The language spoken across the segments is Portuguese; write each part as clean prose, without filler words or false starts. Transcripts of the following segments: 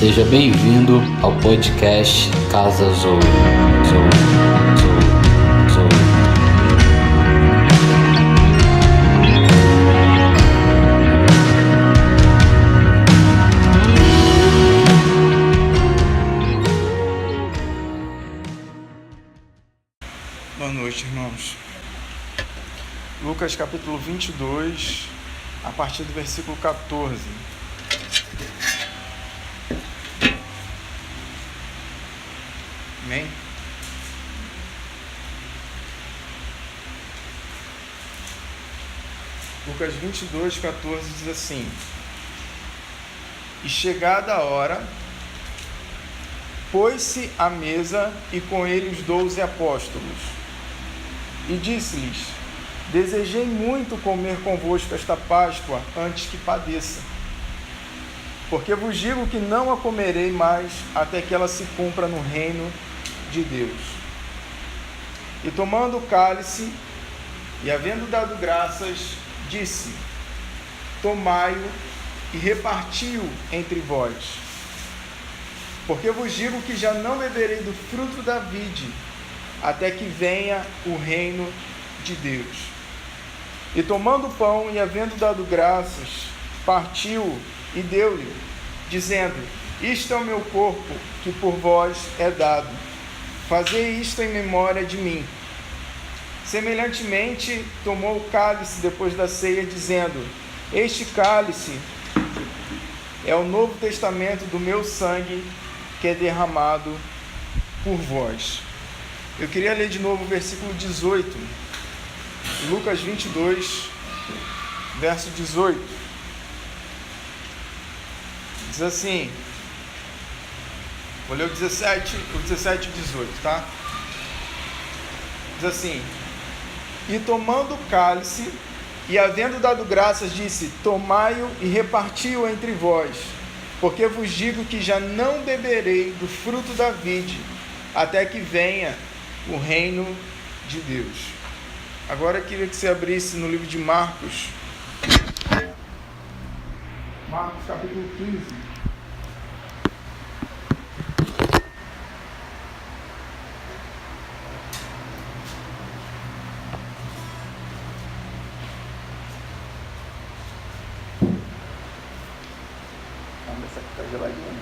Seja bem-vindo ao podcast Casa Zou. Boa noite, irmãos. Lucas capítulo 22, a partir do versículo 14. Amém? Lucas 22, 14 diz assim: E chegada a hora, pôs-se à mesa e com ele os 12 apóstolos. E disse-lhes: Desejei muito comer convosco esta Páscoa antes que padeça. Porque vos digo que não a comerei mais até que ela se cumpra no reino de Deus. E tomando o cálice, e havendo dado graças, disse: Tomai-o e reparti-o entre vós. Porque vos digo que já não beberei do fruto da vide, até que venha o reino de Deus. E tomando o pão, e havendo dado graças, partiu e deu-lhe, dizendo: Isto é o meu corpo, que por vós é dado. Fazei isto em memória de mim. Semelhantemente, tomou o cálice depois da ceia, dizendo: Este cálice é o novo testamento do meu sangue, que é derramado por vós. Eu queria ler de novo o versículo 18, Lucas 22, verso 18. Diz assim, vou ler o 17 e o 18, tá? Diz assim: E tomando o cálice, e havendo dado graças, disse: Tomai-o e reparti-o entre vós, porque vos digo que já não beberei do fruto da vide, até que venha o reino de Deus. Agora eu queria que você abrisse no livro de Marcos, capítulo 15. Essa aqui está geladinha.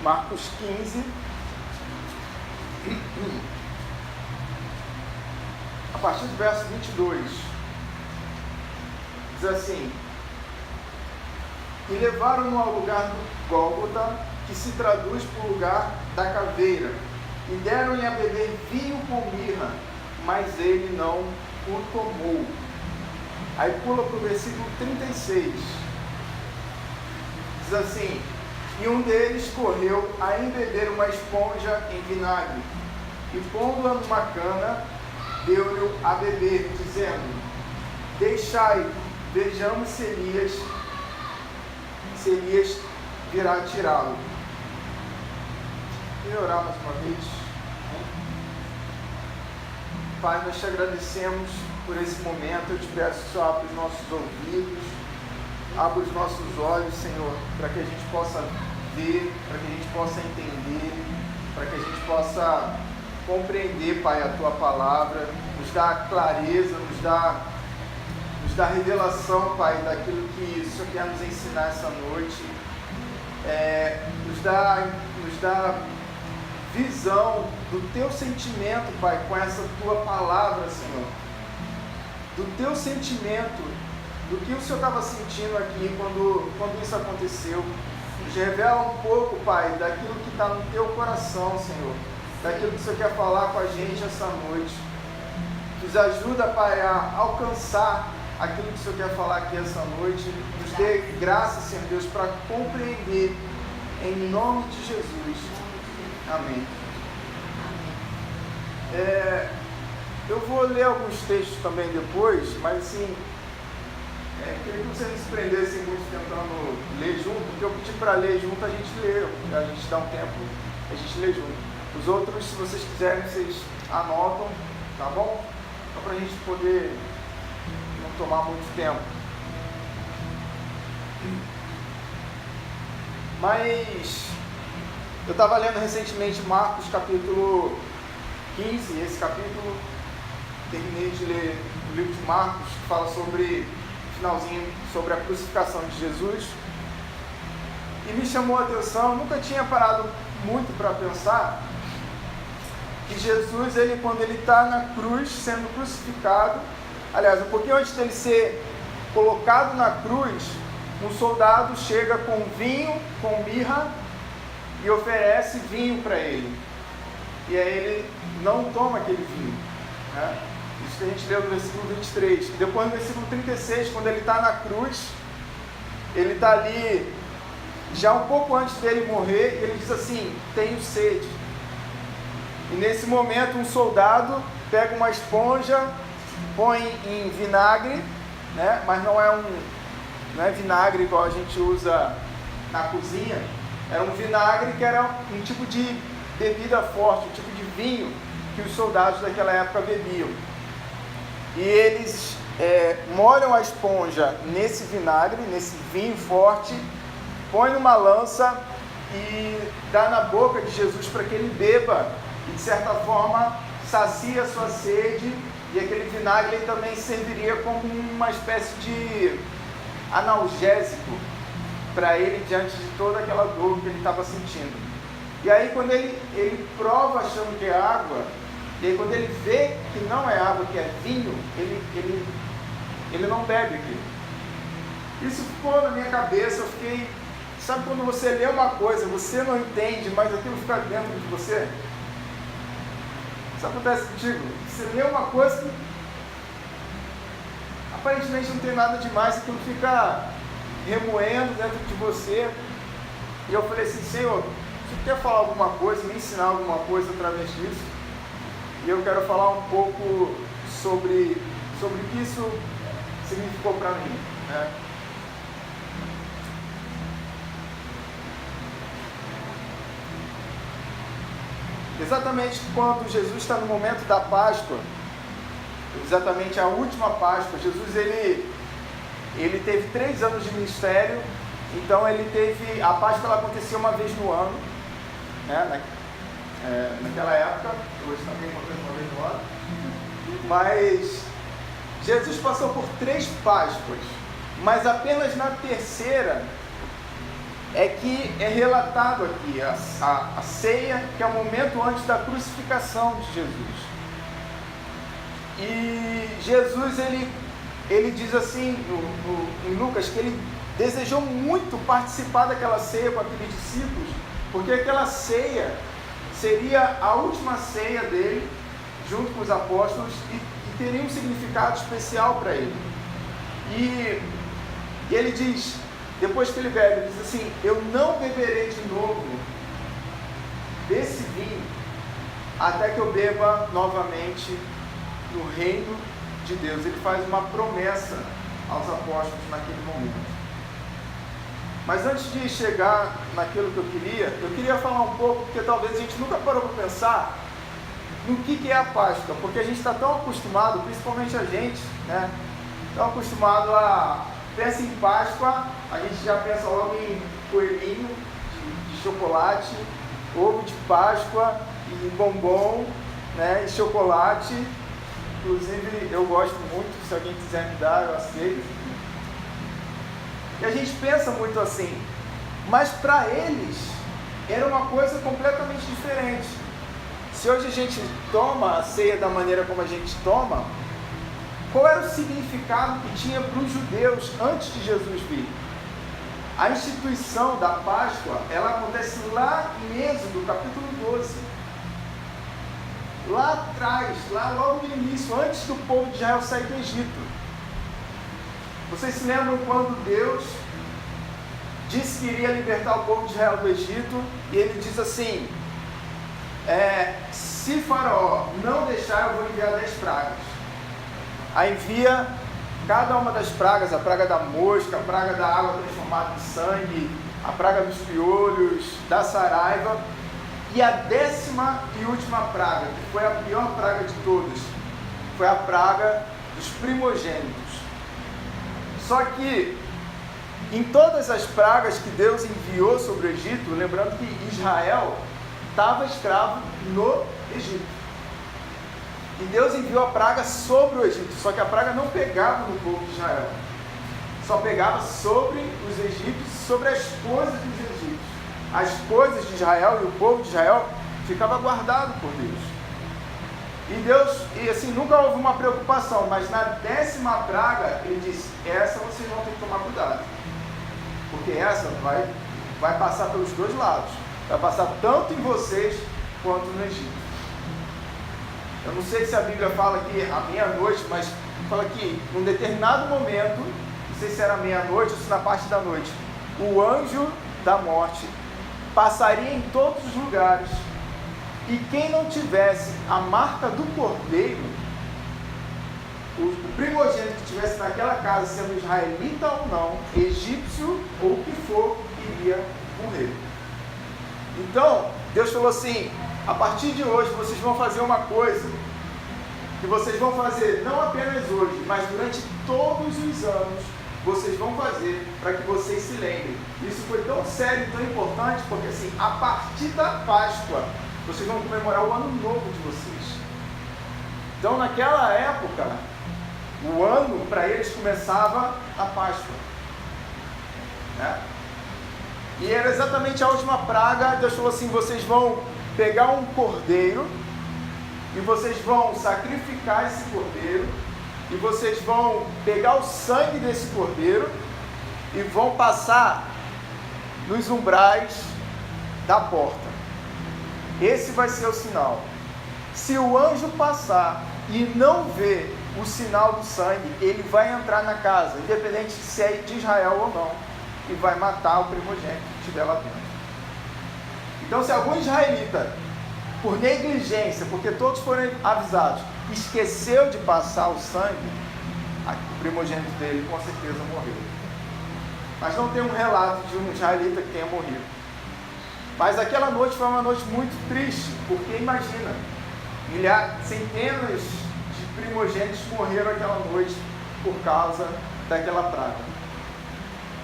Marcos 15, a partir do verso 22, diz assim: E levaram-no ao lugar do Gólgota, que se traduz por lugar da caveira, e deram-lhe a beber vinho com mirra, mas ele não o tomou. Aí pula para o versículo 36, diz assim: E um deles correu a embeber uma esponja em vinagre, e pondo-a numa cana, deu-lhe a beber, dizendo: Deixai, vejamos se Elias virá tirá-lo. Vou orar mais uma vez. Pai, nós te agradecemos por esse momento. Eu te peço que o Senhor abra os nossos ouvidos, abra os nossos olhos, Senhor, para que a gente possa ver, para que a gente possa entender, para que a gente possa compreender, Pai, a Tua palavra, nos dá clareza, nos dá revelação, Pai, daquilo que o Senhor quer nos ensinar essa noite, nos dá visão do Teu sentimento, Pai, com essa Tua palavra, Senhor, do Teu sentimento, do que o Senhor estava sentindo aqui quando isso aconteceu. Nos revela um pouco, Pai, daquilo que está no Teu coração, Senhor, daquilo que o Senhor quer falar com a gente essa noite. Nos ajuda, Pai, a alcançar aquilo que o Senhor quer falar aqui essa noite. Nos dê graça, Senhor Deus, para compreender, em nome de Jesus. Amém. Eu vou ler alguns textos também depois, mas assim, queria que vocês não se prendessem muito tentando ler junto, porque eu pedi para ler junto, a gente lê, a gente dá um tempo, a gente lê junto. Os outros, se vocês quiserem, vocês anotam, tá bom? só para a gente poder não tomar muito tempo. Mas eu estava lendo recentemente Marcos capítulo 15, esse capítulo, terminei de ler o livro de Marcos, que fala sobre, finalzinho, sobre a crucificação de Jesus, e me chamou a atenção, eu nunca tinha parado muito para pensar, que Jesus, quando ele está na cruz, sendo crucificado, aliás, um pouquinho antes dele ser colocado na cruz, um soldado chega com vinho, com mirra, e oferece vinho para ele. E aí ele não toma aquele vinho, né? Isso que a gente leu no versículo 23. Depois no versículo 36, quando ele está na cruz, ele está ali, já um pouco antes dele morrer, e ele diz assim: tenho sede. E nesse momento um soldado pega uma esponja, põe em vinagre, né? Mas não é vinagre igual a gente usa na cozinha. Era um vinagre que era um tipo de bebida forte, um tipo de vinho que os soldados daquela época bebiam. E eles molham a esponja nesse vinagre, nesse vinho forte, põe numa lança e dá na boca de Jesus para que ele beba e de certa forma sacia a sua sede, e aquele vinagre também serviria como uma espécie de analgésico para ele diante de toda aquela dor que ele estava sentindo. E aí quando ele prova achando que é água, e aí quando ele vê que não é água, que é vinho, ele não bebe aquilo. Isso ficou na minha cabeça, eu fiquei... Sabe quando você lê uma coisa, você não entende, mas aquilo fica dentro de você? Isso acontece contigo? Você lê uma coisa que aparentemente não tem nada demais, aquilo fica remoendo dentro de você. E eu falei assim: Senhor, você quer falar alguma coisa, me ensinar alguma coisa através disso? E eu quero falar um pouco sobre o que isso significou para mim, né? Exatamente quando Jesus está no momento da Páscoa, exatamente a última Páscoa, Jesus ele teve 3 anos de ministério. Então a Páscoa ela acontecia uma vez no ano, né? Naquela época, hoje também acontece uma vez no ano, mas Jesus passou por 3 Páscoas, mas apenas na terceira é que é relatado aqui a ceia, que é o momento antes da crucificação de Jesus. E Jesus ele diz assim em Lucas que ele desejou muito participar daquela ceia com aqueles discípulos, porque aquela ceia seria a última ceia dele junto com os apóstolos e teria um significado especial para ele. E ele diz, depois que ele bebe, ele diz assim: eu não beberei de novo desse vinho até que eu beba novamente no reino de Deus. Ele faz uma promessa aos apóstolos naquele momento. Mas antes de chegar naquilo que eu queria falar um pouco, porque talvez a gente nunca parou para pensar no que é a Páscoa, porque a gente está tão acostumado, principalmente a gente, né? Tão acostumado a... Pensa em Páscoa, a gente já pensa logo em coelhinho de chocolate, ovo de Páscoa e bombom, né? E chocolate. Inclusive eu gosto muito, se alguém quiser me dar, eu aceito. E a gente pensa muito assim, mas para eles era uma coisa completamente diferente. Se hoje a gente toma a ceia da maneira como a gente toma, qual era o significado que tinha para os judeus antes de Jesus vir? A instituição da Páscoa, ela acontece lá em Êxodo, capítulo 12. Lá atrás, lá logo no início, antes do povo de Israel sair do Egito. Vocês se lembram quando Deus disse que iria libertar o povo de Israel do Egito? E ele diz assim: se Faraó não deixar, eu vou enviar 10 pragas. Aí envia cada uma das pragas, a praga da mosca, a praga da água transformada em sangue, a praga dos piolhos, da saraiva, e a 10ª e última praga, que foi a pior praga de todas, foi a praga dos primogênitos. Só que em todas as pragas que Deus enviou sobre o Egito, lembrando que Israel estava escravo no Egito. E Deus enviou a praga sobre o Egito, só que a praga não pegava no povo de Israel. Só pegava sobre os egípcios, sobre as coisas dos egípcios. As coisas de Israel e o povo de Israel ficava guardado por Deus. E assim, nunca houve uma preocupação, mas na 10ª praga, ele disse, essa vocês vão ter que tomar cuidado. Porque essa vai passar pelos dois lados. Vai passar tanto em vocês quanto no Egito. Eu não sei se a Bíblia fala aqui à meia-noite, mas fala que num determinado momento, não sei se era meia-noite ou se na parte da noite, o anjo da morte passaria em todos os lugares, e quem não tivesse a marca do cordeiro, o primogênito que estivesse naquela casa, sendo israelita ou não, egípcio ou o que for, iria morrer. Então, Deus falou assim, a partir de hoje vocês vão fazer uma coisa, que vocês vão fazer não apenas hoje, mas durante todos os anos, vocês vão fazer para que vocês se lembrem. Isso foi tão sério e tão importante, porque assim, a partir da Páscoa, vocês vão comemorar o ano novo de vocês. Então, naquela época, o ano para eles começava a Páscoa, né? E era exatamente a última praga. Deus falou assim, vocês vão pegar um cordeiro e vocês vão sacrificar esse cordeiro e vocês vão pegar o sangue desse cordeiro e vão passar nos umbrais da porta. Esse vai ser o sinal. Se o anjo passar e não ver o sinal do sangue, ele vai entrar na casa, independente se é de Israel ou não, e vai matar o primogênito que estiver lá dentro. Então, se algum israelita, por negligência, porque todos foram avisados, esqueceu de passar o sangue, o primogênito dele com certeza morreu. Mas não tem um relato de um israelita que tenha morrido. Mas aquela noite foi uma noite muito triste, porque imagina, centenas de primogênitos morreram aquela noite por causa daquela praga.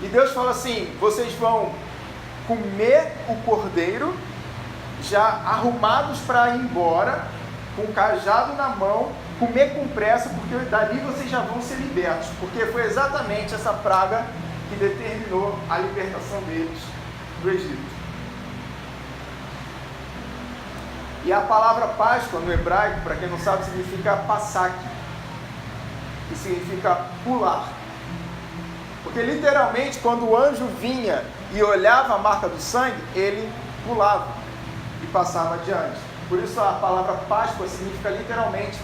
E Deus fala assim, vocês vão comer o cordeiro, já arrumados para ir embora, com o cajado na mão, comer com pressa, porque dali vocês já vão ser libertos, porque foi exatamente essa praga que determinou a libertação deles do Egito. E a palavra Páscoa no hebraico, para quem não sabe, significa Passak, que significa pular. Porque literalmente, quando o anjo vinha e olhava a marca do sangue, ele pulava e passava adiante. Por isso a palavra Páscoa significa literalmente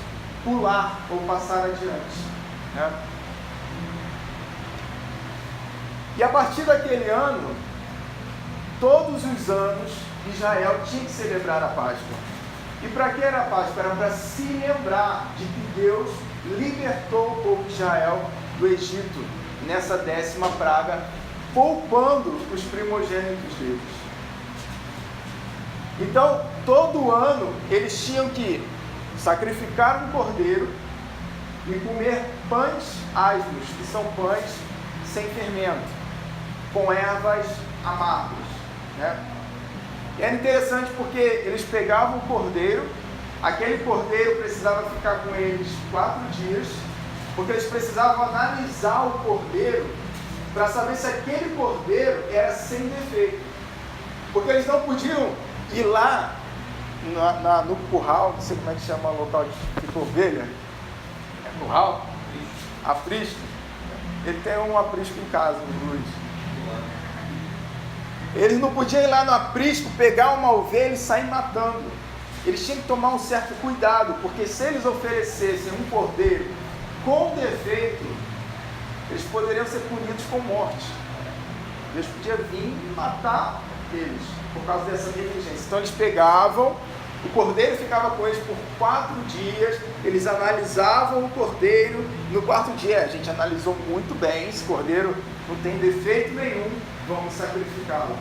pular ou passar adiante, né? E a partir daquele ano, todos os anos, Israel tinha que celebrar a Páscoa. E para que era a Páscoa? Era para se lembrar de que Deus libertou o povo de Israel do Egito nessa 10ª praga, poupando os primogênitos deles. Então, todo ano, eles tinham que sacrificar um cordeiro e comer pães asmos, que são pães sem fermento, com ervas amargas, né? E era interessante porque eles pegavam o cordeiro, aquele cordeiro precisava ficar com eles 4 dias, porque eles precisavam analisar o cordeiro para saber se aquele cordeiro era sem defeito. Porque eles não podiam ir lá no curral, não sei como é que chama o local de fica ovelha. É curral? Aprisco. Ele tem um aprisco em casa, o Luiz. Eles não podiam ir lá no aprisco, pegar uma ovelha e sair matando. Eles tinham que tomar um certo cuidado, porque se eles oferecessem um cordeiro com defeito, eles poderiam ser punidos com morte. Deus podia vir e matar eles por causa dessa negligência. Então eles pegavam, o cordeiro ficava com eles por 4 dias, eles analisavam o cordeiro. No 4º dia, a gente analisou muito bem, esse cordeiro não tem defeito nenhum, vamos sacrificá-lo.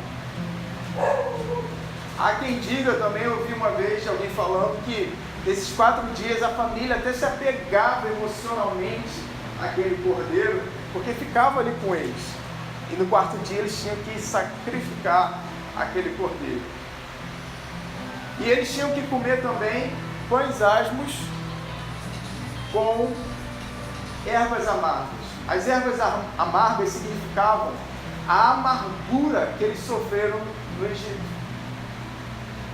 Há quem diga também, eu ouvi uma vez alguém falando que nesses 4 dias a família até se apegava emocionalmente àquele cordeiro, porque ficava ali com eles. E no 4º dia eles tinham que sacrificar aquele cordeiro. E eles tinham que comer também pães asmos com ervas amargas. As ervas amargas significavam a amargura que eles sofreram no Egito.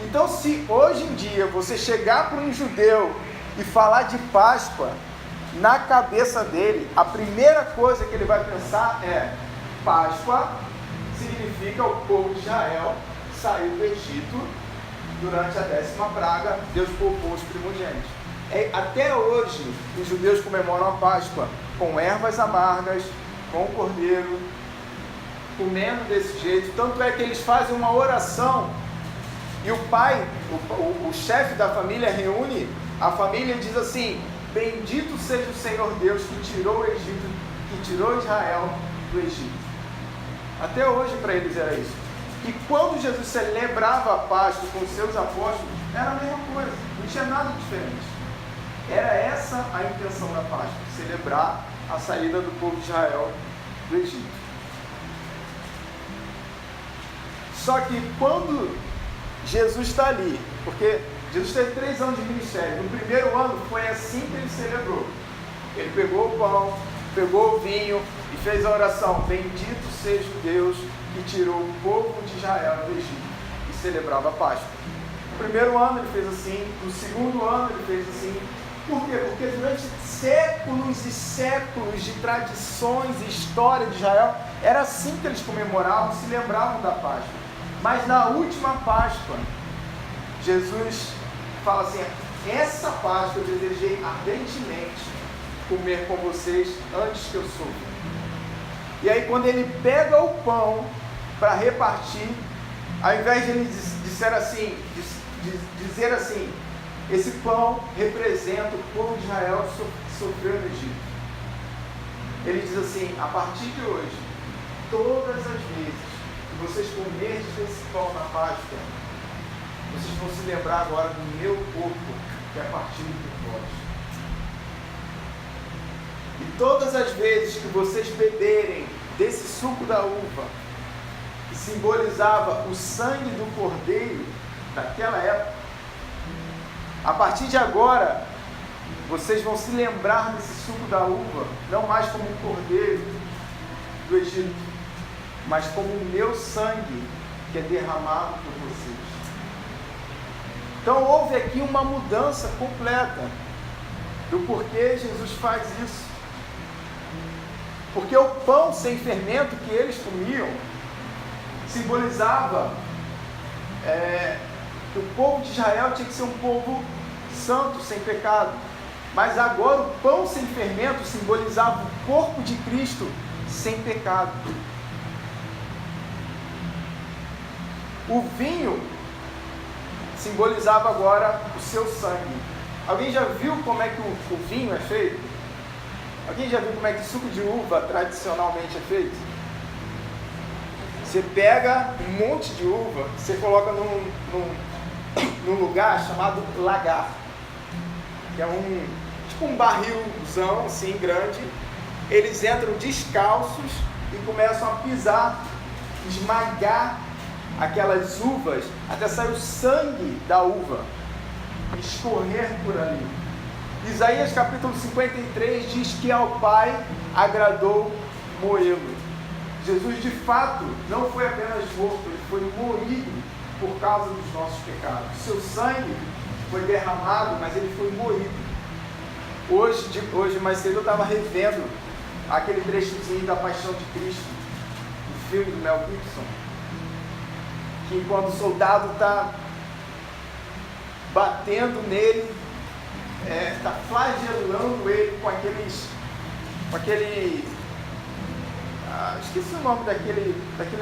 Então, se hoje em dia você chegar para um judeu e falar de Páscoa, na cabeça dele, a primeira coisa que ele vai pensar é: Páscoa significa o povo de Israel saiu do Egito durante a 10ª praga, Deus poupou os primogênitos. Até hoje, os judeus comemoram a Páscoa com ervas amargas, com cordeiro, comendo desse jeito. Tanto é que eles fazem uma oração e o pai, o chefe da família, reúne a família e diz assim: bendito seja o Senhor Deus que tirou o Egito, que tirou Israel do Egito. Até hoje para eles era isso. E quando Jesus celebrava a Páscoa com os seus apóstolos, era a mesma coisa, não tinha nada diferente. Era essa a intenção da Páscoa, celebrar a saída do povo de Israel do Egito. Só que quando Jesus está ali, porque Jesus teve 3 anos de ministério, no primeiro ano foi assim que ele celebrou. Ele pegou o pão, pegou o vinho e fez a oração: bendito seja o Deus que tirou o povo de Israel do Egito, e celebrava a Páscoa. No primeiro ano ele fez assim, no segundo ano ele fez assim. Por quê? Porque durante séculos e séculos de tradições e história de Israel, era assim que eles comemoravam, se lembravam da Páscoa. Mas na última Páscoa, Jesus fala assim: essa Páscoa eu desejei ardentemente comer com vocês antes que eu sofra. E aí quando ele pega o pão para repartir, ao invés de ele dizer assim, esse pão representa o povo de Israel que sofreu no Egito. Ele diz assim: a partir de hoje, todas as vezes que vocês comerem desse pão na Páscoa, vocês vão se lembrar agora do meu corpo, que é partido por vós. E todas as vezes que vocês beberem desse suco da uva, que simbolizava o sangue do cordeiro daquela época, a partir de agora, vocês vão se lembrar desse suco da uva, não mais como um cordeiro do Egito, mas como o meu sangue que é derramado por vocês. Então houve aqui uma mudança completa do porquê Jesus faz isso. Porque o pão sem fermento que eles comiam simbolizava que o povo de Israel tinha que ser um povo santo, sem pecado. Mas agora o pão sem fermento simbolizava o corpo de Cristo sem pecado. O vinho simbolizava agora o seu sangue. Alguém já viu como é que o vinho é feito? Alguém já viu como é que suco de uva tradicionalmente é feito? Você pega um monte de uva, você coloca num lugar chamado lagar, que é tipo um barrilzão assim grande. Eles entram descalços e começam a pisar, esmagar aquelas uvas até sair o sangue da uva, escorrer por ali. Isaías capítulo 53 diz que ao Pai agradou moê-lo. Jesus de fato não foi apenas morto, ele foi moído por causa dos nossos pecados. Seu sangue foi derramado, mas ele foi moído. Hoje mais cedo eu estava revendo aquele trechozinho da Paixão de Cristo, do filme do Mel Gibson, que enquanto o soldado está batendo nele, está flagelando ele com aquele esqueci o nome daquele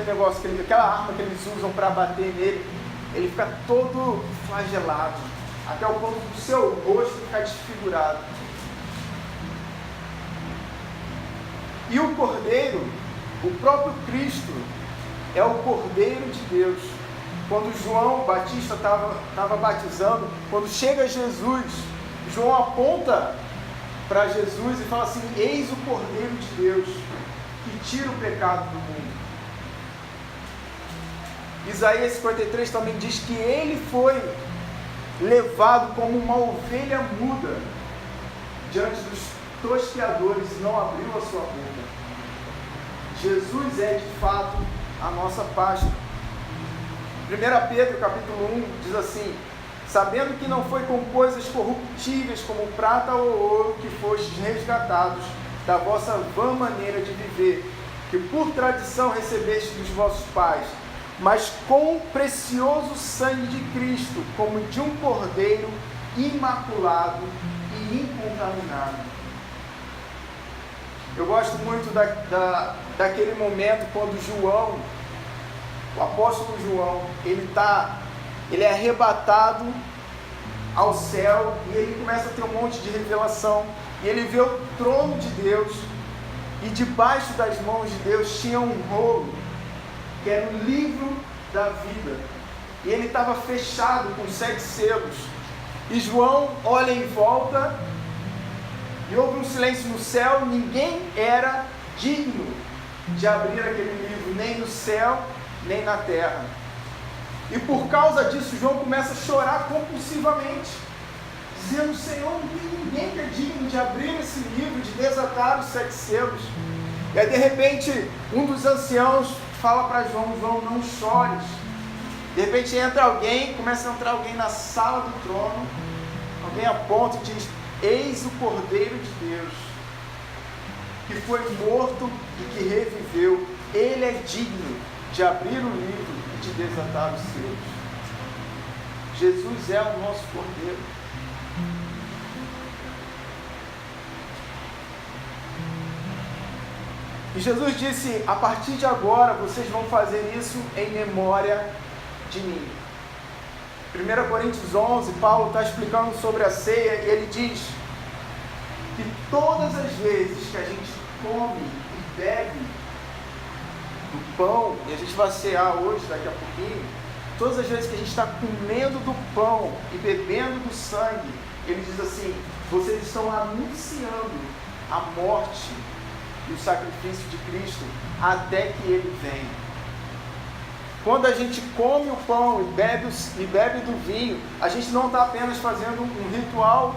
negócio, aquela arma que eles usam para bater nele. Ele fica todo flagelado, até o ponto do seu rosto ficar desfigurado. E o Cordeiro, o próprio Cristo, é o Cordeiro de Deus, quando João Batista estava batizando, quando chega Jesus, João aponta para Jesus e fala assim: eis o Cordeiro de Deus que tira o pecado do mundo. Isaías 53 também diz que ele foi levado como uma ovelha muda diante dos tosqueadores e não abriu a sua boca. Jesus é de fato a nossa Páscoa. 1 Pedro capítulo 1 diz assim: sabendo que não foi com coisas corruptíveis como prata ou ouro que fostes resgatados da vossa vã maneira de viver, que por tradição recebeste dos vossos pais, mas com o precioso sangue de Cristo, como de um cordeiro imaculado e incontaminado. Eu gosto muito daquele momento quando João, o apóstolo João, ele é arrebatado ao céu e ele começa a ter um monte de revelação, e ele vê o trono de Deus, e debaixo das mãos de Deus tinha um rolo, que era o livro da vida, e ele estava fechado com 7 selos, e João olha em volta, e houve um silêncio no céu, ninguém era digno de abrir aquele livro, nem no céu, nem na terra. E por causa disso, João começa a chorar compulsivamente, dizendo: Senhor, não tem ninguém que é digno de abrir esse livro, de desatar os 7 selos. E aí, de repente, um dos anciãos fala para João: João, não chores. De repente começa a entrar alguém na sala do trono, alguém aponta e diz: eis o Cordeiro de Deus, que foi morto e que reviveu. Ele é digno de abrir o livro e de desatar os selos. Jesus é o nosso Cordeiro. E Jesus disse: a partir de agora vocês vão fazer isso em memória de mim. 1 Coríntios 11, Paulo está explicando sobre a ceia, e ele diz que todas as vezes que a gente come e bebe do pão, e a gente vai cear hoje, daqui a pouquinho, todas as vezes que a gente está comendo do pão e bebendo do sangue, ele diz assim: vocês estão anunciando a morte e o sacrifício de Cristo até que ele venha. Quando a gente come o pão e bebe do vinho, a gente não está apenas fazendo um ritual,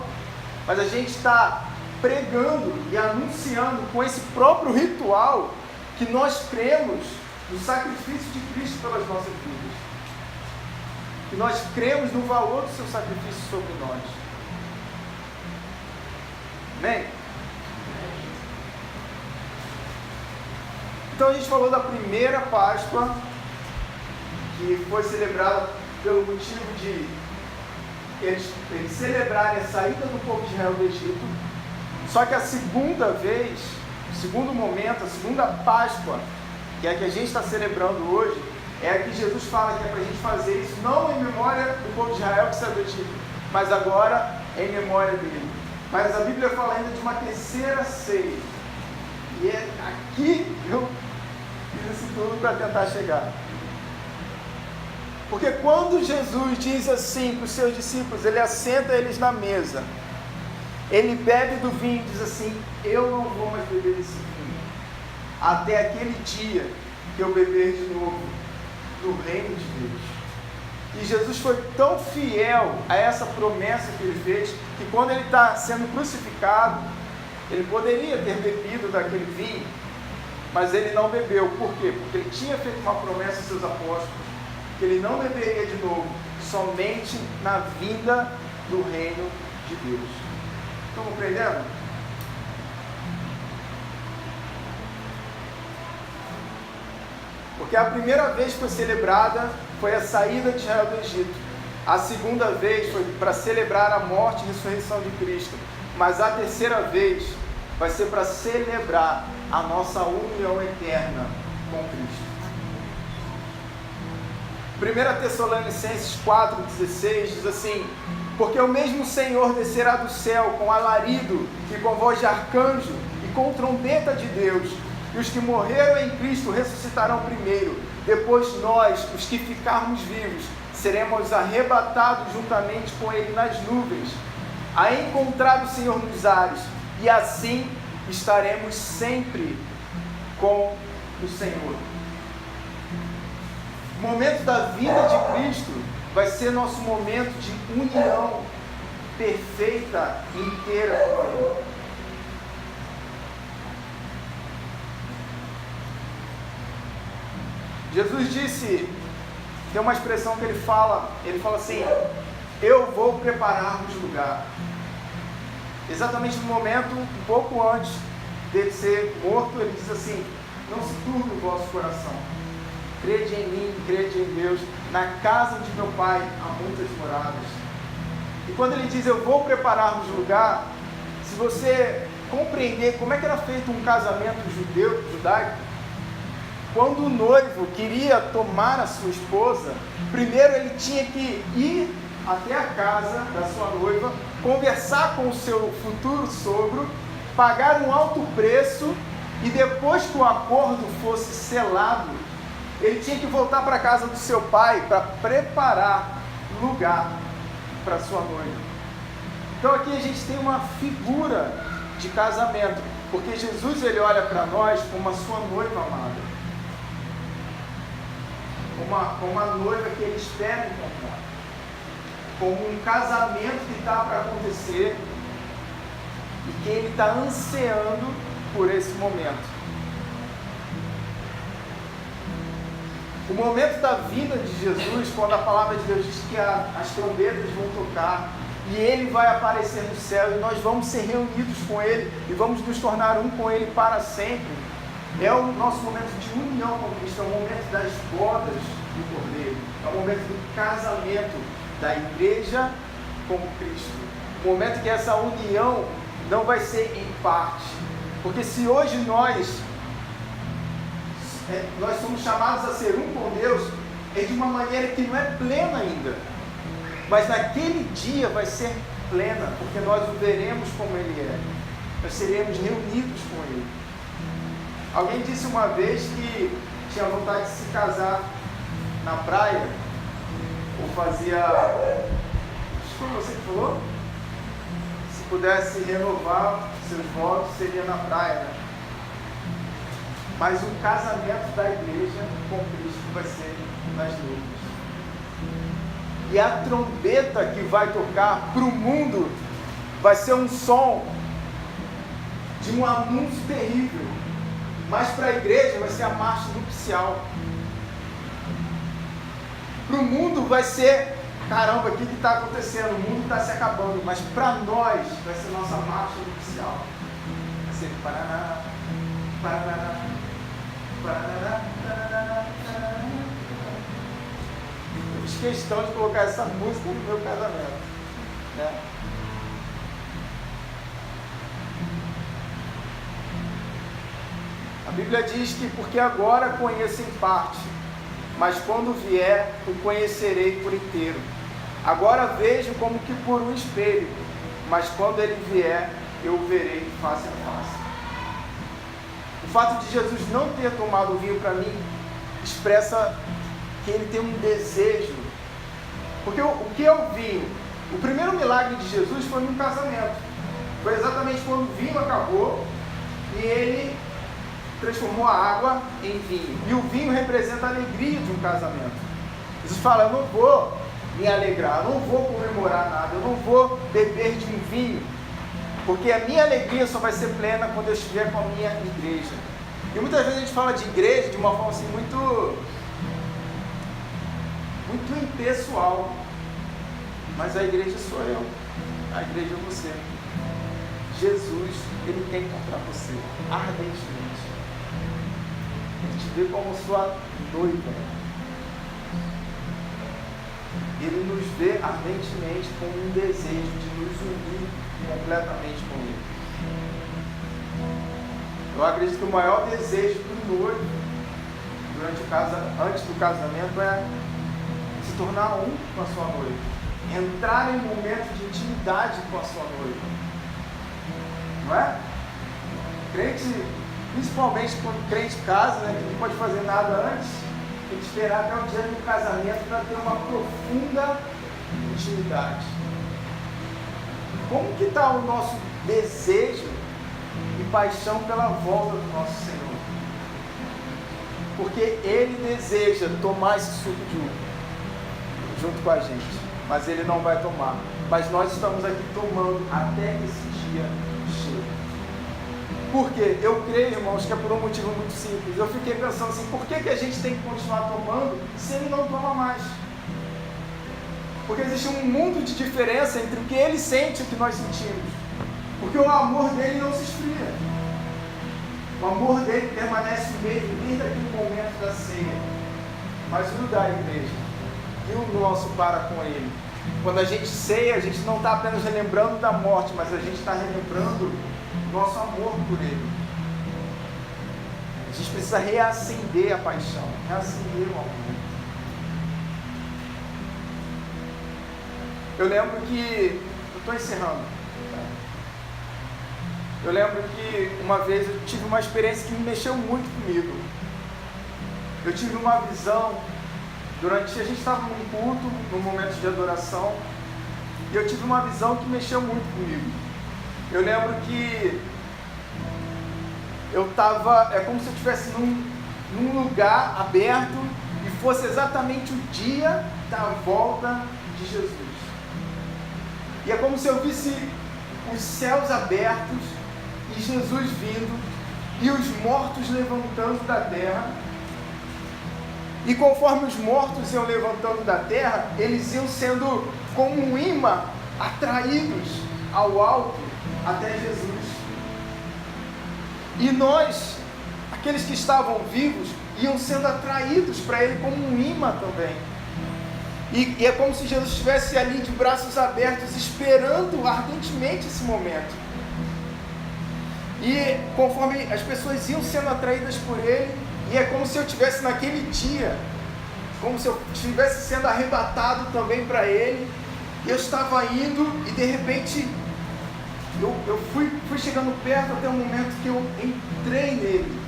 mas a gente está pregando e anunciando com esse próprio ritual que nós cremos no sacrifício de Cristo pelas nossas vidas. Que nós cremos no valor do seu sacrifício sobre nós. Amém? Então a gente falou da primeira Páscoa, que foi celebrada pelo motivo de eles celebrarem a saída do povo de Israel do Egito. Só que a segunda vez, o segundo momento, a segunda Páscoa, que é a que a gente está celebrando hoje, é a que Jesus fala que é para a gente fazer isso, não em memória do povo de Israel que saiu do Egito, mas agora em memória dele. Mas a Bíblia fala ainda de uma terceira ceia, e é aqui eu fiz isso tudo para tentar chegar. Porque quando Jesus diz assim para os seus discípulos, ele assenta eles na mesa, ele bebe do vinho e diz assim: eu não vou mais beber desse vinho, até aquele dia que eu beber de novo no reino de Deus. E Jesus foi tão fiel a essa promessa que ele fez, que quando ele está sendo crucificado, ele poderia ter bebido daquele vinho, mas ele não bebeu. Por quê? Porque ele tinha feito uma promessa aos seus apóstolos, que ele não beberia de novo, somente na vinda do reino de Deus. Estão compreendendo? Porque a primeira vez que foi celebrada foi a saída de Israel do Egito. A segunda vez foi para celebrar a morte e ressurreição de Cristo. Mas a terceira vez vai ser para celebrar a nossa união eterna com Cristo. 1 Tessalonicenses 4,16 diz assim: porque o mesmo Senhor descerá do céu com alarido e com voz de arcanjo e com trombeta de Deus, e os que morreram em Cristo ressuscitarão primeiro. Depois nós, os que ficarmos vivos, seremos arrebatados juntamente com Ele nas nuvens, a encontrar o Senhor nos ares, e assim estaremos sempre com o Senhor. O momento da vinda de Cristo vai ser nosso momento de união perfeita e inteira com Ele. Jesus disse, tem uma expressão que ele fala assim: eu vou preparar-vos lugar. Exatamente no momento, um pouco antes dele ser morto, ele diz assim: não se turbe o vosso coração, crede em mim, crede em Deus, na casa de meu Pai há muitas moradas. E quando ele diz eu vou preparar-vos lugar, se você compreender como é que era feito um casamento judaico, quando o noivo queria tomar a sua esposa, primeiro ele tinha que ir até a casa da sua noiva, conversar com o seu futuro sogro, pagar um alto preço, e depois que o acordo fosse selado, ele tinha que voltar para a casa do seu pai para preparar lugar para sua noiva. Então aqui a gente tem uma figura de casamento, porque Jesus ele olha para nós como a sua noiva amada, como uma noiva que ele espera encontrar, como um casamento que está para acontecer e que ele está ansiando por esse momento. O momento da vinda de Jesus, quando a palavra de Deus diz que as trombetas vão tocar e ele vai aparecer no céu e nós vamos ser reunidos com ele e vamos nos tornar um com ele para sempre, é o nosso momento de união com Cristo, é o momento das bodas do Cordeiro, é o momento do casamento da igreja com Cristo, o momento que essa união não vai ser em parte, porque se hoje nós somos chamados a ser um com Deus, é de uma maneira que não é plena ainda, mas naquele dia vai ser plena, porque nós o veremos como Ele é, nós seremos reunidos com Ele. Alguém disse uma vez que tinha vontade de se casar na praia, ou fazia, acho que foi você que falou, se pudesse renovar seus votos seria na praia, né? Mas o casamento da igreja com Cristo vai ser nas nuvens. E a trombeta que vai tocar para o mundo vai ser um som de um anúncio terrível. Mas para a igreja vai ser a marcha nupcial. Para o mundo vai ser, caramba, o que está acontecendo? O mundo está se acabando. Mas para nós vai ser nossa marcha nupcial. Vai ser paraná, paraná. Eu fiz questão de colocar essa música no meu casamento, né? A Bíblia diz que porque agora conheço em parte, mas quando vier o conhecerei por inteiro. Agora vejo como que por um espelho, mas quando ele vier eu o verei face a face. O fato de Jesus não ter tomado o vinho para mim expressa que ele tem um desejo. Porque o que é o vinho? O primeiro milagre de Jesus foi num casamento. Foi exatamente quando o vinho acabou e ele transformou a água em vinho. E o vinho representa a alegria de um casamento. Jesus fala: eu não vou me alegrar, eu não vou comemorar nada, eu não vou beber de um vinho, porque a minha alegria só vai ser plena quando eu estiver com a minha igreja. E muitas vezes a gente fala de igreja de uma forma assim muito impessoal. Mas a igreja sou eu, a igreja é você. Jesus, Ele quer encontrar você ardentemente. Ele te vê como sua noiva. Ele nos vê ardentemente com um desejo de nos unir completamente com Ele. Eu acredito que o maior desejo do noivo antes do casamento é se tornar um com a sua noiva, entrar em um momento de intimidade com a sua noiva, não é? Crente, principalmente quando crente casa, né, que não pode fazer nada antes, tem que esperar até o dia do casamento para ter uma profunda intimidade. Como que está o nosso desejo e paixão pela volta do nosso Senhor? Porque Ele deseja tomar esse suco de uva junto com a gente, mas Ele não vai tomar. Mas nós estamos aqui tomando até que esse dia chegue. Por quê? Eu creio, irmãos, que é por um motivo muito simples. Eu fiquei pensando assim, por que a gente tem que continuar tomando se Ele não toma mais? Porque existe um mundo de diferença entre o que Ele sente e o que nós sentimos. Porque o amor dele não se esfria. O amor dele permanece o mesmo desde aquele momento da ceia. Mas o da igreja e o nosso para com Ele. Quando a gente ceia, a gente não está apenas relembrando da morte, mas a gente está relembrando o nosso amor por Ele. A gente precisa reacender a paixão, reacender o amor. Eu lembro que... Eu estou encerrando. Eu lembro que uma vez eu tive uma experiência que me mexeu muito comigo. Eu tive uma visão... A gente estava num culto, num momento de adoração, e eu tive uma visão que mexeu muito comigo. Eu lembro que eu estava, é como se eu estivesse num lugar aberto e fosse exatamente o dia da volta de Jesus. E é como se eu visse os céus abertos e Jesus vindo e os mortos levantando da terra. E conforme os mortos iam levantando da terra, eles iam sendo como um imã atraídos ao alto até Jesus. E nós, aqueles que estavam vivos, iam sendo atraídos para Ele como um imã também. E é como se Jesus estivesse ali de braços abertos, esperando ardentemente esse momento. E conforme as pessoas iam sendo atraídas por Ele, e é como se eu estivesse naquele dia, como se eu estivesse sendo arrebatado também para Ele. Eu estava indo e de repente eu fui chegando perto até o momento que eu entrei nele.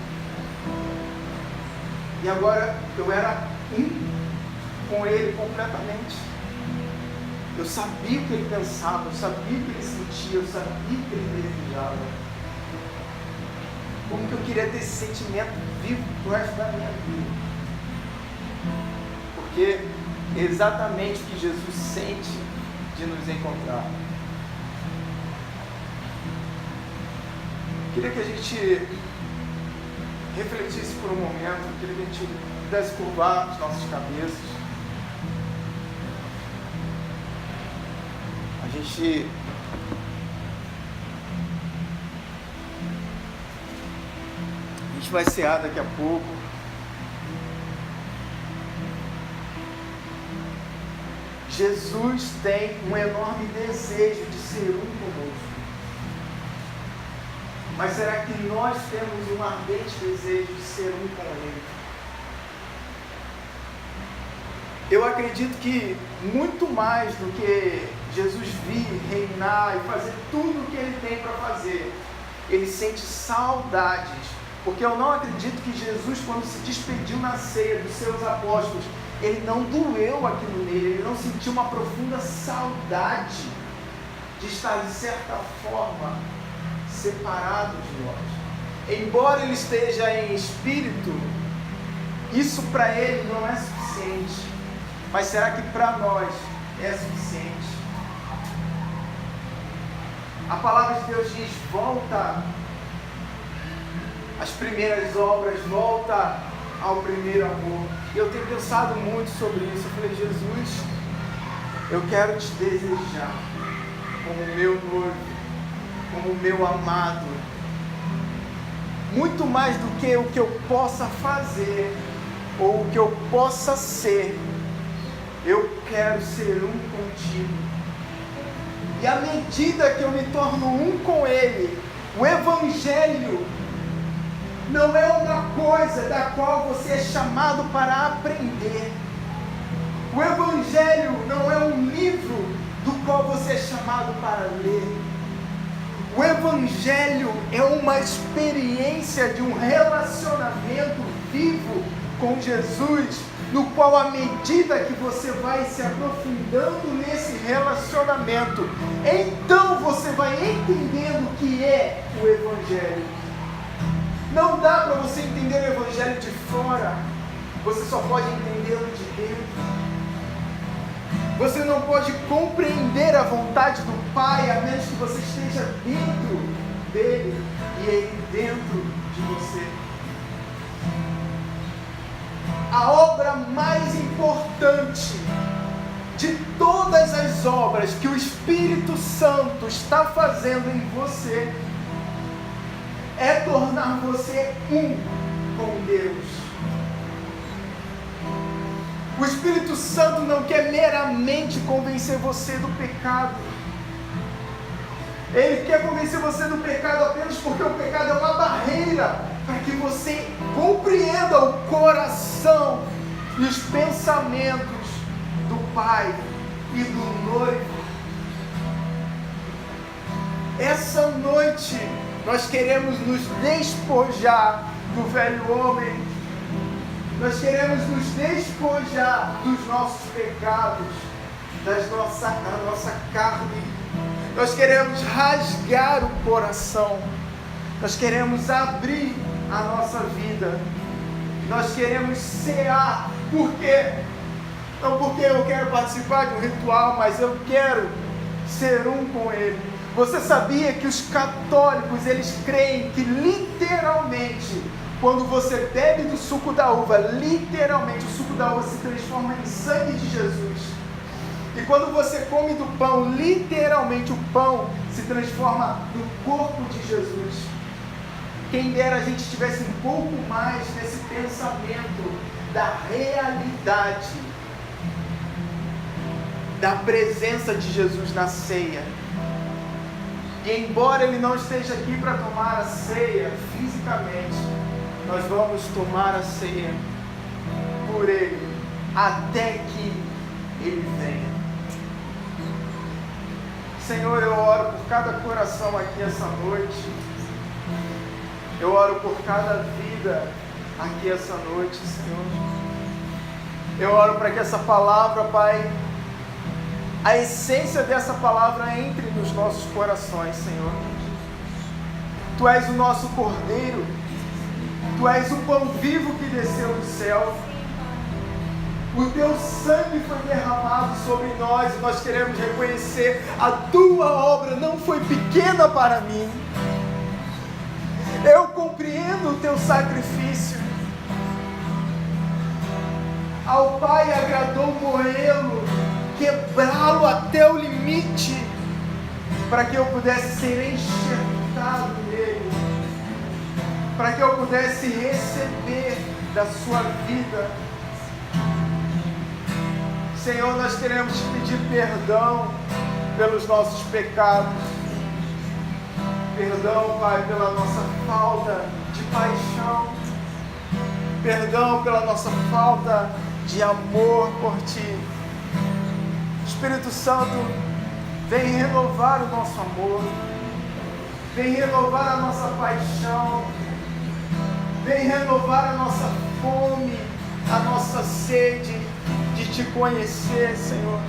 E agora eu era um com Ele completamente. Eu sabia o que Ele pensava, eu sabia o que Ele sentia, eu sabia o que Ele desejava. Como que eu queria ter esse sentimento vivo pro resto da minha vida? Porque é exatamente o que Jesus sente de nos encontrar. Queria que a gente refletisse por um momento, queria que a gente pudesse curvar as nossas cabeças. A gente vai cear daqui a pouco. Jesus tem um enorme desejo de ser um conosco. Mas será que nós temos um ardente desejo de ser um com Ele? Eu acredito que muito mais do que Jesus vir, reinar e fazer tudo o que Ele tem para fazer, Ele sente saudades. Porque eu não acredito que Jesus, quando se despediu na ceia dos seus apóstolos, Ele não doeu aquilo nele, Ele não sentiu uma profunda saudade de estar, de certa forma, separado de nós. Embora Ele esteja em espírito, isso para Ele não é suficiente. Mas será que para nós é suficiente? A palavra de Deus diz: volta às primeiras obras, volta ao primeiro amor. E eu tenho pensado muito sobre isso. Eu falei: Jesus, eu quero te desejar como meu noivo, como meu amado, muito mais do que o que eu possa fazer ou o que eu possa ser. Eu quero ser um contigo. E à medida que eu me torno um com Ele, o Evangelho não é uma coisa da qual você é chamado para aprender. O Evangelho não é um livro do qual você é chamado para ler. O Evangelho é uma experiência de um relacionamento vivo com Jesus, no qual, à medida que você vai se aprofundando nesse relacionamento, então você vai entendendo o que é o Evangelho. Não dá para você entender o Evangelho de fora, você só pode entendê-lo de dentro. Você não pode compreender a vontade do Pai a menos que você esteja dentro dele e ele dentro de você. A obra mais importante de todas as obras que o Espírito Santo está fazendo em você é tornar você um com Deus. O Espírito Santo não quer meramente convencer você do pecado. Ele quer convencer você do pecado apenas porque o pecado é uma barreira para que você compreenda o coração e os pensamentos do Pai e do noivo. Essa noite nós queremos nos despojar do velho homem. Nós queremos nos despojar dos nossos pecados, da nossa carne. Nós queremos rasgar o coração. Nós queremos abrir a nossa vida. Nós queremos cear. Por quê? Não porque eu quero participar de um ritual, mas eu quero ser um com Ele. Você sabia que os católicos, eles creem que literalmente, quando você bebe do suco da uva, literalmente o suco da uva se transforma em sangue de Jesus. E quando você come do pão, literalmente o pão se transforma no corpo de Jesus. Quem dera a gente tivesse um pouco mais desse pensamento da realidade da presença de Jesus na ceia. E embora Ele não esteja aqui para tomar a ceia fisicamente, nós vamos tomar a ceia por Ele, até que Ele venha. Senhor, eu oro por cada coração aqui essa noite. Eu oro por cada vida aqui essa noite, Senhor. Eu oro para que essa palavra, Pai, a essência dessa palavra entre nos nossos corações, Senhor. Tu és o nosso Cordeiro. Tu és o pão vivo que desceu do céu. O teu sangue foi derramado sobre nós e nós queremos reconhecer: a tua obra não foi pequena para mim. Eu compreendo o teu sacrifício. Ao Pai agradou moê-lo, quebrá-lo até o limite, para que eu pudesse ser enxertado nele, para que eu pudesse receber da sua vida. Senhor, nós queremos te pedir perdão pelos nossos pecados. Perdão, Pai, pela nossa falta de paixão. Perdão pela nossa falta de amor por Ti. Espírito Santo, vem renovar o nosso amor. Vem renovar a nossa paixão. Vem renovar a nossa fome, a nossa sede de Te conhecer, Senhor.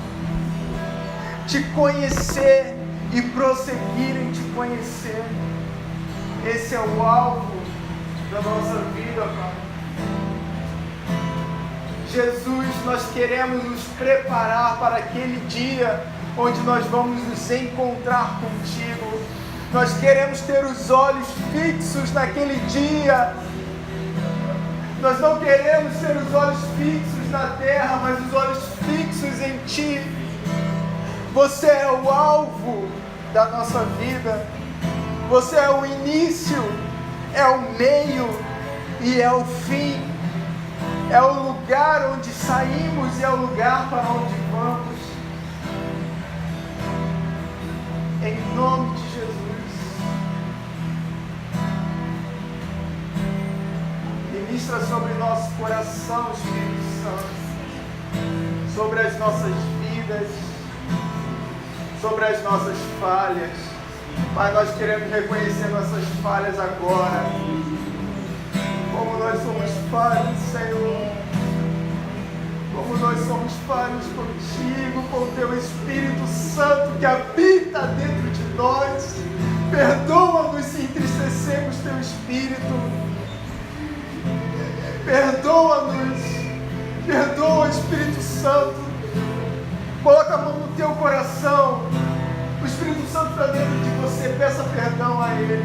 Te conhecer e prosseguir em Te conhecer. Esse é o alvo da nossa vida, Pai. Jesus, nós queremos nos preparar para aquele dia onde nós vamos nos encontrar contigo. Nós queremos ter os olhos fixos naquele dia. Nós não queremos ter os olhos fixos na terra, mas os olhos fixos em Ti. Você é o alvo da nossa vida. Você é o início, é o meio e é o fim. É o lugar onde saímos e é o lugar para onde vamos. Em nome de Jesus. Ministra sobre nosso coração, Espírito Santo, sobre as nossas vidas, sobre as nossas falhas. Pai, nós queremos reconhecer nossas falhas agora. Como nós somos falhos, Senhor. como nós somos falhos contigo, com o teu Espírito Santo que habita dentro de nós. Perdoa-nos se entristecemos teu Espírito. Perdoa-nos. Perdoa, Espírito Santo. Coloca a mão no teu coração. O Espírito Santo está dentro de você. Peça perdão a Ele.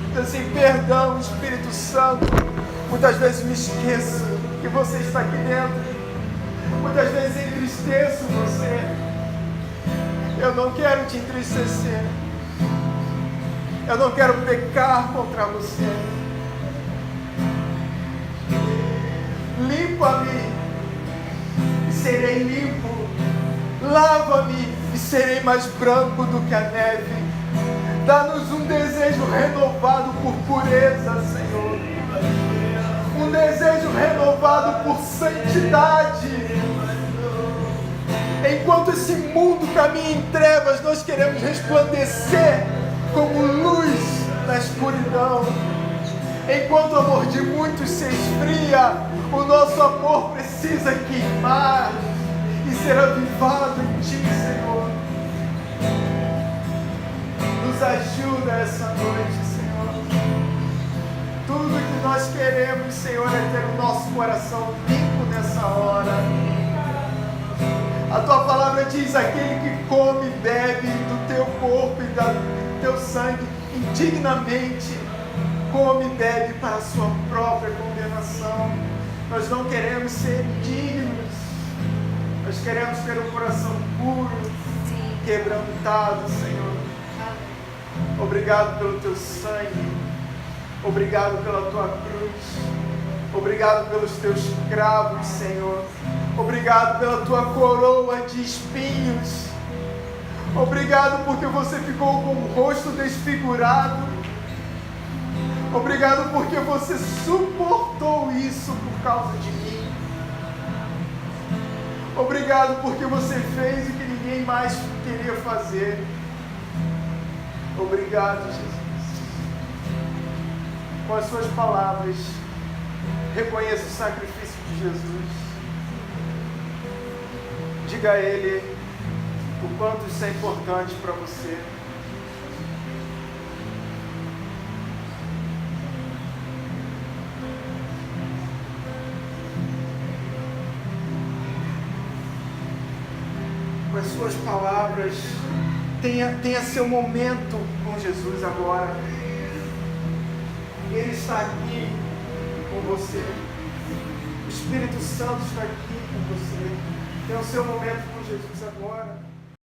Diz assim: perdão, Espírito Santo. Muitas vezes me esqueço que você está aqui dentro. Muitas vezes entristeço você. Eu não quero te entristecer. Eu não quero pecar contra você. Limpa-me e serei limpo. Lava-me e serei mais branco do que a neve. Dá-nos um desejo renovado por pureza, Senhor. Um desejo renovado por santidade. Enquanto esse mundo caminha em trevas, nós queremos resplandecer como luz na escuridão. Enquanto o amor de muitos se esfria, o nosso amor precisa queimar e ser avivado em Ti, Senhor. Nos ajuda essa noite, Senhor. Tudo que nós queremos, Senhor, é ter o nosso coração limpo nessa hora. A Tua palavra diz: aquele que come e bebe do Teu corpo e do Teu sangue indignamente, come e bebe para a sua própria condenação. Nós não queremos ser dignos. Nós queremos ter um coração puro, quebrantado, Senhor. Obrigado pelo Teu sangue. Obrigado pela Tua cruz. Obrigado pelos Teus cravos, Senhor. Obrigado pela Tua coroa de espinhos. Obrigado porque você ficou com o rosto desfigurado. Obrigado porque você suportou isso por causa de mim. Obrigado porque você fez o que ninguém mais queria fazer. Obrigado, Jesus. Com as suas palavras, reconheça o sacrifício de Jesus. Diga a Ele o quanto isso é importante para você. Com as suas palavras, tenha seu momento com Jesus agora. Ele está aqui com você. O Espírito Santo está aqui com você. Tenha o seu momento com Jesus agora.